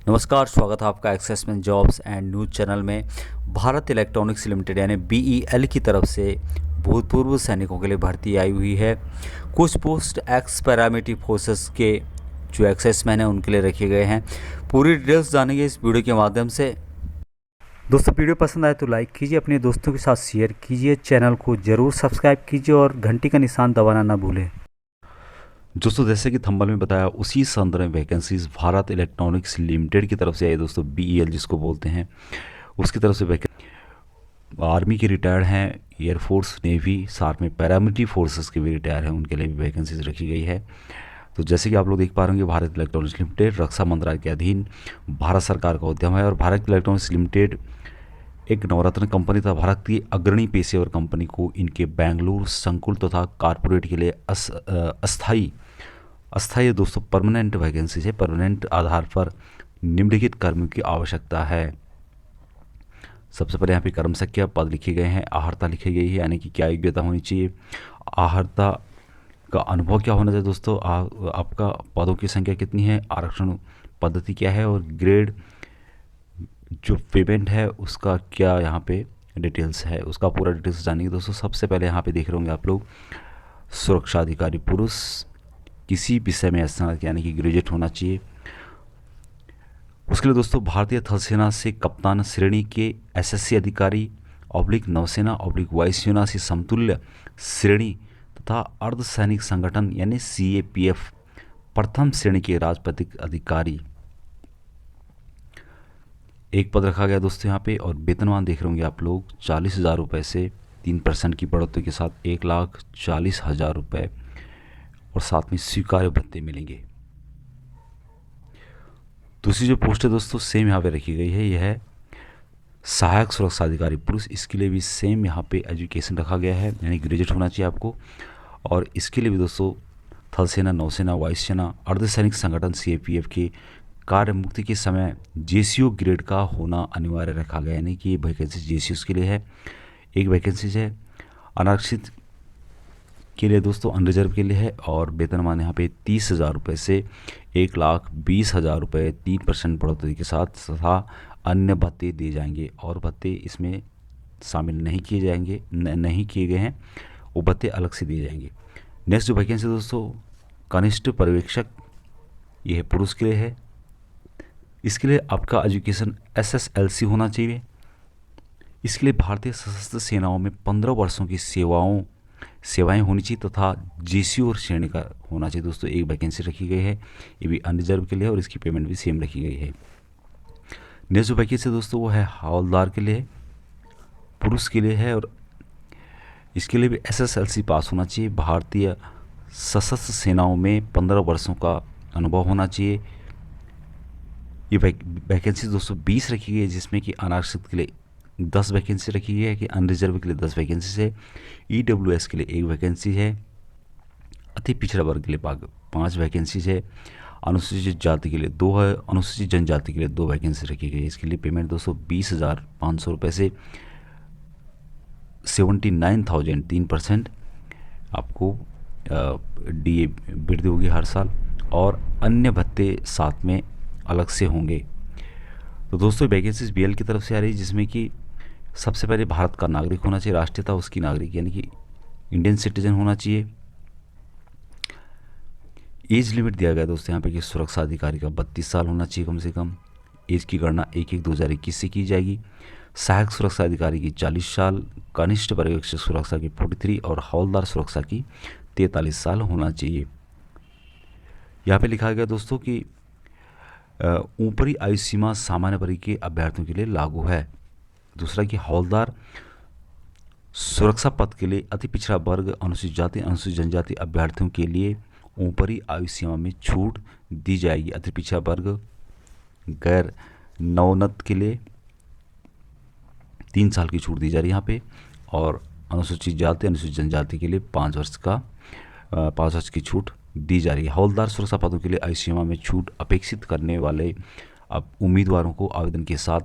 नमस्कार, स्वागत है आपका एक्सेस में जॉब्स एंड न्यूज़ चैनल में। भारत इलेक्ट्रॉनिक्स लिमिटेड यानी बीईएल की तरफ से भूतपूर्व सैनिकों के लिए भर्ती आई हुई है। कुछ पोस्ट एक्स पैरामिलिट्री फोर्सेस के जो एक्सेसमैन हैं उनके लिए रखे गए हैं। पूरी डिटेल्स जानेंगे इस वीडियो के माध्यम से। दोस्तों, वीडियो पसंद आए तो लाइक कीजिए, अपने दोस्तों के साथ शेयर कीजिए, चैनल को ज़रूर सब्सक्राइब कीजिए और घंटी का निशान दबाना ना भूलें। दोस्तों, जैसे कि थंबनेल में बताया उसी संदर्भ में वैकेंसीज भारत इलेक्ट्रॉनिक्स लिमिटेड की तरफ से आई। दोस्तों, बीईएल जिसको बोलते हैं उसकी तरफ से वैकेंसी आर्मी के रिटायर्ड हैं, एयरफोर्स, नेवी, साथ में पैरामिलिट्री फोर्सेस के भी रिटायर हैं, उनके लिए भी वैकेंसीज रखी गई है। तो जैसे कि आप लोग देख पा रहे होंगे, भारत इलेक्ट्रॉनिक्स लिमिटेड रक्षा मंत्रालय के अधीन भारत सरकार का उद्यम है और भारत इलेक्ट्रॉनिक्स लिमिटेड एक नवरत्न कंपनी तथा भारत की अग्रणी पेशेवर कंपनी को इनके बेंगलुरु संकुल तथा कारपोरेट के लिए अस्थायी अस्थायी दोस्तों परमानेंट वैकेंसी है। परमानेंट आधार पर निम्नलिखित कर्मियों की आवश्यकता है। सबसे पहले यहाँ पे कर्म संख्या पद लिखे गए हैं, आहारता लिखी गई है, यानी कि क्या योग्यता होनी चाहिए, आहारता का अनुभव क्या होना चाहिए दोस्तों, आपका पदों की संख्या कितनी है, आरक्षण पद्धति क्या है और ग्रेड जो पेमेंट है उसका क्या यहाँ पे डिटेल्स है, उसका पूरा डिटेल्स जानेंगे दोस्तों। सबसे पहले यहाँ पे देख रहे होंगे आप लोग, सुरक्षा अधिकारी पुरुष, किसी विषय में स्नातक यानी कि ग्रेजुएट होना चाहिए। उसके लिए दोस्तों भारतीय थल सेना से कप्तान श्रेणी के एसएससी अधिकारी ऑब्लिक नौसेना ऑब्लिक वायुसेना से समतुल्य श्रेणी तथा अर्धसैनिक संगठन यानी सीएपीएफ प्रथम श्रेणी के राजपत्रित अधिकारी एक पद रखा गया दोस्तों यहाँ पे। और वेतनमान देख रहे होंगे आप लोग 40,000 रुपये से 3% की बढ़ोतरी के साथ 1,40,000 रुपये और साथ में स्वीकार्य भत्ते मिलेंगे। दूसरी जो पोस्ट है दोस्तों सेम यहाँ पे रखी गई है, यह है सहायक सुरक्षा अधिकारी पुरुष। इसके लिए भी सेम यहाँ पे एजुकेशन रखा गया है, यानी ग्रेजुएट होना चाहिए आपको। और इसके लिए भी दोस्तों थल सेना, नौसेना, वायुसेना, अर्धसैनिक संगठन सीएपीएफ के कार्य मुक्ति के समय जेसीओ ग्रेड का होना अनिवार्य रखा गया, यानी कि ये वैकेंसी जेसीओ के लिए है। एक वैकेंसी है अनारक्षित के लिए दोस्तों, अनरिजर्व के लिए है। और वेतनमान यहाँ पे 30,000 रुपये से 1,20,000 रुपये 3% बढ़ोतरी के साथ तथा अन्य भत्ते दिए जाएंगे। और भत्ते इसमें शामिल नहीं किए जाएंगे, नहीं किए गए हैं, वो भत्ते अलग से दिए जाएंगे। नेक्स्ट जो वैकेंसी दोस्तों कनिष्ठ पर्यवेक्षक, ये है पुरुष के लिए है। इसके लिए आपका एजुकेशन एसएसएलसी होना चाहिए। इसके लिए भारतीय सशस्त्र सेनाओं में 15 वर्षों की सेवाएं होनी चाहिए तथा जेसीओ और श्रेणी का होना चाहिए दोस्तों। एक वैकेंसी रखी गई है, ये भी अनरिजर्व के लिए और इसकी पेमेंट भी सेम रखी गई है। नेक्स्ट जो वैकेंसी दोस्तों वो है हवलदार के लिए, पुरुष के लिए है और इसके लिए भी एसएसएलसी पास होना चाहिए। भारतीय सशस्त्र सेनाओं में 15 वर्षों का अनुभव होना चाहिए। ये वैकेंसी दोस्तों 20 रखी गई है, जिसमें कि अनारक्षित के लिए 10 वैकेंसी रखी गई है, कि अनरिजर्व के लिए 10 वैकेंसी है, ईडब्ल्यूएस के लिए 1 वैकेंसी है, अति पिछड़ा वर्ग के लिए 5 वैकेंसी है, अनुसूचित जाति के लिए 2 है, अनुसूचित जनजाति के लिए 2 वैकेंसी रखी गई है। इसके लिए पेमेंट दोस्तों 20,500 रुपये से 79,000 3% आपको डी वृद्धि होगी हर साल और अन्य भत्ते साथ में अलग से होंगे। तो दोस्तों वैकेंसीज बीएल की तरफ से आ रही है, जिसमें कि सबसे पहले भारत का नागरिक होना चाहिए, राष्ट्रीयता उसकी नागरिक यानी कि इंडियन सिटीजन होना चाहिए। एज लिमिट दिया गया दोस्तों यहाँ पे कि सुरक्षा अधिकारी का 32 साल होना चाहिए कम से कम। एज की गणना 1/1/2021 से की जाएगी। सहायक सुरक्षा अधिकारी की 40 साल, कनिष्ठ पर्यवेक्षक सुरक्षा की 43 और हवलदार सुरक्षा की 43 साल होना चाहिए। यहाँ पे लिखा गया दोस्तों कि ऊपरी आयु सीमा सामान्य वर्ग के अभ्यर्थियों के लिए लागू है। दूसरा कि हवलदार सुरक्षा पद के लिए अति पिछड़ा वर्ग, अनुसूचित जाति, अनुसूचित जनजाति अभ्यर्थियों के लिए ऊपरी आयु सीमा में छूट दी जाएगी। अति पिछड़ा वर्ग, गैर नवोन्नत के लिए 3 साल की छूट दी जा रही है यहाँ पे। और अनुसूचित जाति, अनुसूचित जनजाति के लिए 5 वर्ष की छूट दी जा रही है। हवलदार सुरक्षा पदों के लिए आयु सीमा में छूट अपेक्षित करने वाले अब उम्मीदवारों को आवेदन के साथ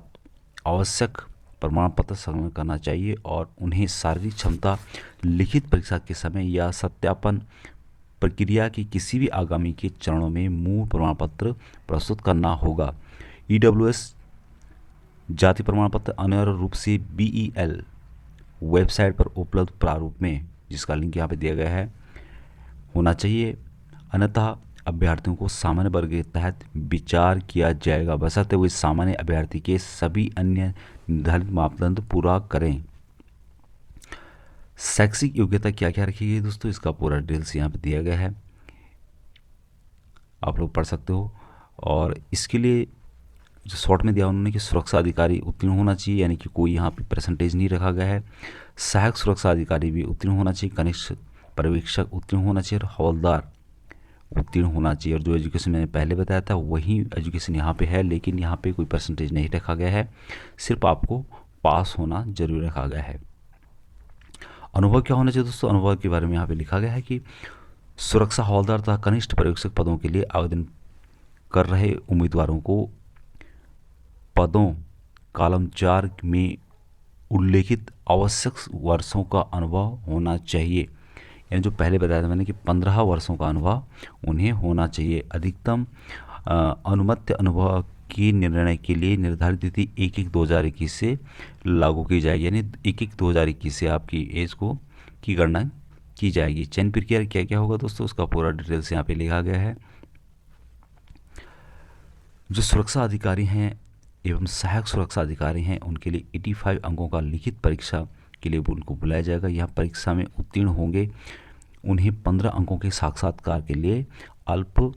आवश्यक प्रमाण पत्र संलग्न करना चाहिए और उन्हें शारीरिक क्षमता लिखित परीक्षा के समय या सत्यापन प्रक्रिया के किसी भी आगामी के चरणों में मूल प्रमाण पत्र प्रस्तुत करना होगा। EWS जाति प्रमाण पत्र अनिवार्य रूप से BEL वेबसाइट पर उपलब्ध प्रारूप में, जिसका लिंक यहाँ पे दिया गया है, होना चाहिए। अन्यथा अभ्यर्थियों को सामान्य वर्ग के तहत विचार किया जाएगा, बशर्ते हुए सामान्य अभ्यर्थी के सभी अन्य निर्धारित मापदंड पूरा करें। शैक्षिक योग्यता क्या क्या रखी गई दोस्तों, इसका पूरा डिटेल्स यहाँ पे दिया गया है, आप लोग पढ़ सकते हो। और इसके लिए जो शॉर्ट में दिया उन्होंने कि सुरक्षा अधिकारी उत्तीर्ण होना चाहिए, यानी कि कोई यहाँ पे परसेंटेज नहीं रखा गया है। सहायक सुरक्षा अधिकारी भी उत्तीर्ण होना चाहिए, कनिष्ठ पर्यवेक्षक उत्तीर्ण होना चाहिए और हवलदार उत्तीर्ण होना चाहिए। और जो एजुकेशन मैंने पहले बताया था वही एजुकेशन यहाँ पे है, लेकिन यहाँ पे कोई परसेंटेज नहीं रखा गया है, सिर्फ आपको पास होना जरूरी रखा गया है। अनुभव क्या होना चाहिए दोस्तों, अनुभव के बारे में यहाँ पे लिखा गया है कि सुरक्षा हवलदार तथा कनिष्ठ पर्यवेक्षक पदों के लिए आवेदन कर रहे उम्मीदवारों को पदों कॉलम 4 में उल्लेखित आवश्यक वर्षों का अनुभव होना चाहिए। यानी जो पहले बताया था मैंने कि 15 वर्षों का अनुभव उन्हें होना चाहिए। अधिकतम अनुमत अनुभव की निर्णय के लिए निर्धारित तिथि 1/1/2021 से लागू की जाएगी, यानी 1/1/2021 से आपकी एज को की गणना की जाएगी। चयन प्रक्रिया क्या क्या होगा दोस्तों, उसका पूरा डिटेल्स यहाँ पे लिखा गया है। जो सुरक्षा अधिकारी हैं एवं सहायक सुरक्षा अधिकारी हैं उनके लिए 85 अंकों का लिखित परीक्षा के लिए उनको बुलाया जाएगा। यह परीक्षा में उत्तीर्ण होंगे उन्हें 15 अंकों के साक्षात्कार के लिए अल्प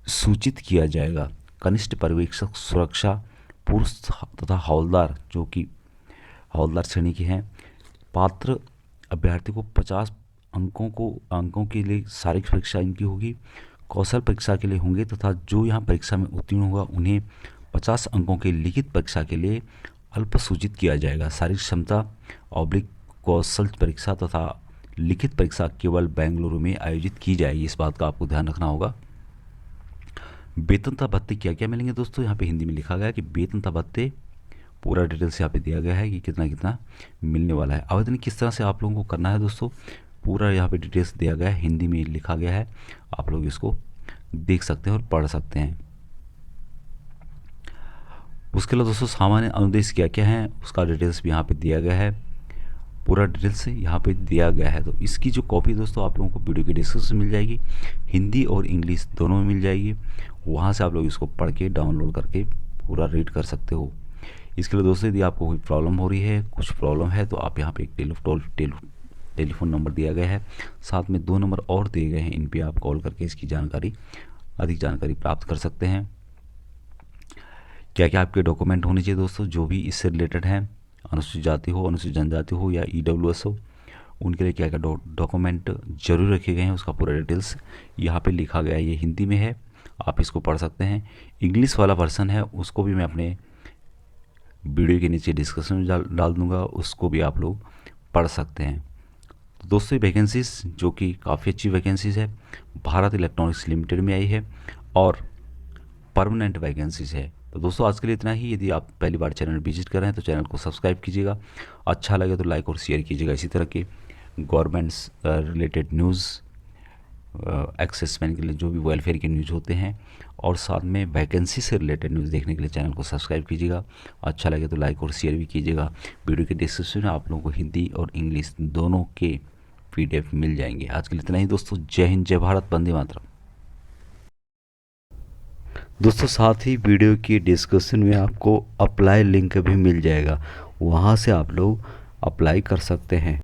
सूचित किया जाएगा। कनिष्ठ पर्यवेक्षक सुरक्षा पुरुष तथा हवलदार, जो कि हवलदार श्रेणी के हैं, पात्र अभ्यर्थी को 50 अंकों के लिए शारीरिक परीक्षा इनकी होगी, कौशल परीक्षा के लिए होंगे तथा जो यहाँ परीक्षा में उत्तीर्ण होगा उन्हें 50 अंकों के लिखित परीक्षा के लिए अल्प सूचित किया जाएगा। शारीरिक क्षमता कौशल परीक्षा तथा लिखित परीक्षा केवल बेंगलुरु में आयोजित की जाएगी, इस बात का आपको ध्यान रखना होगा। वेतन तथा भत्ते क्या क्या मिलेंगे दोस्तों, यहाँ पे हिंदी में लिखा गया है कि वेतन तथा भत्ते पूरा डिटेल्स यहाँ पे दिया गया है कि कितना कितना मिलने वाला है। आवेदन किस तरह से आप लोगों को करना है दोस्तों, पूरा यहाँ पे डिटेल्स दिया गया है, हिंदी में लिखा गया है, आप लोग इसको देख सकते हैं और पढ़ सकते हैं। उसके अलावा दोस्तों सामान्य अनुदेश क्या क्या हैं उसका डिटेल्स भी यहाँ पे दिया गया है, पूरा डिटेल्स यहाँ पे दिया गया है। तो इसकी जो कॉपी दोस्तों आप लोगों को वीडियो के डिस्क्रिप्शन में मिल जाएगी, हिंदी और इंग्लिश दोनों में मिल जाएगी, वहाँ से आप लोग इसको पढ़ के डाउनलोड करके पूरा रीड कर सकते हो। इसके लिए दोस्तों यदि आपको कोई प्रॉब्लम हो रही है, कुछ प्रॉब्लम है, तो आप यहाँ पे एक टेलीफोन नंबर दिया गया है, साथ में 2 नंबर और दिए गए हैं, इन पे आप कॉल करके इसकी अधिक जानकारी प्राप्त कर सकते हैं। क्या क्या आपके डॉक्यूमेंट होने चाहिए दोस्तों जो भी इससे रिलेटेड हैं, अनुसूचित जाति हो, अनुसूचित जनजाति हो या EWS हो, उनके लिए क्या क्या डॉक्यूमेंट जरूर रखे गए हैं उसका पूरा डिटेल्स यहाँ पे लिखा गया है। ये हिंदी में है, आप इसको पढ़ सकते हैं। इंग्लिश वाला वर्सन है उसको भी मैं अपने वीडियो के नीचे डिस्क्रिप्शन में डाल दूँगा, उसको भी आप लोग पढ़ सकते हैं। तो दोस्तों वैकेंसीज जो कि काफ़ी अच्छी वैकेंसीज है, भारत इलेक्ट्रॉनिक्स लिमिटेड में आई है और परमानेंट वैकेंसीज है। तो दोस्तों आज के लिए इतना ही। यदि आप पहली बार चैनल विजिट कर रहे हैं तो चैनल को सब्सक्राइब कीजिएगा, अच्छा लगे तो लाइक और शेयर कीजिएगा। इसी तरह के गवर्नमेंट्स रिलेटेड न्यूज़, एक्सेसमैन के लिए जो भी वेलफेयर के न्यूज़ होते हैं और साथ में वैकेंसी से रिलेटेड न्यूज़ देखने के लिए चैनल को सब्सक्राइब कीजिएगा, अच्छा लगे तो लाइक और शेयर भी कीजिएगा। वीडियो के डिस्क्रिप्शन में आप लोगों को हिंदी और इंग्लिश दोनों के PDF मिल जाएंगे। आज के लिए इतना ही दोस्तों, जय हिंद, जय भारत, वंदे मातरम। दोस्तों साथ ही वीडियो की डिस्क्रिप्शन में आपको अप्लाई लिंक भी मिल जाएगा, वहाँ से आप लोग अप्लाई कर सकते हैं।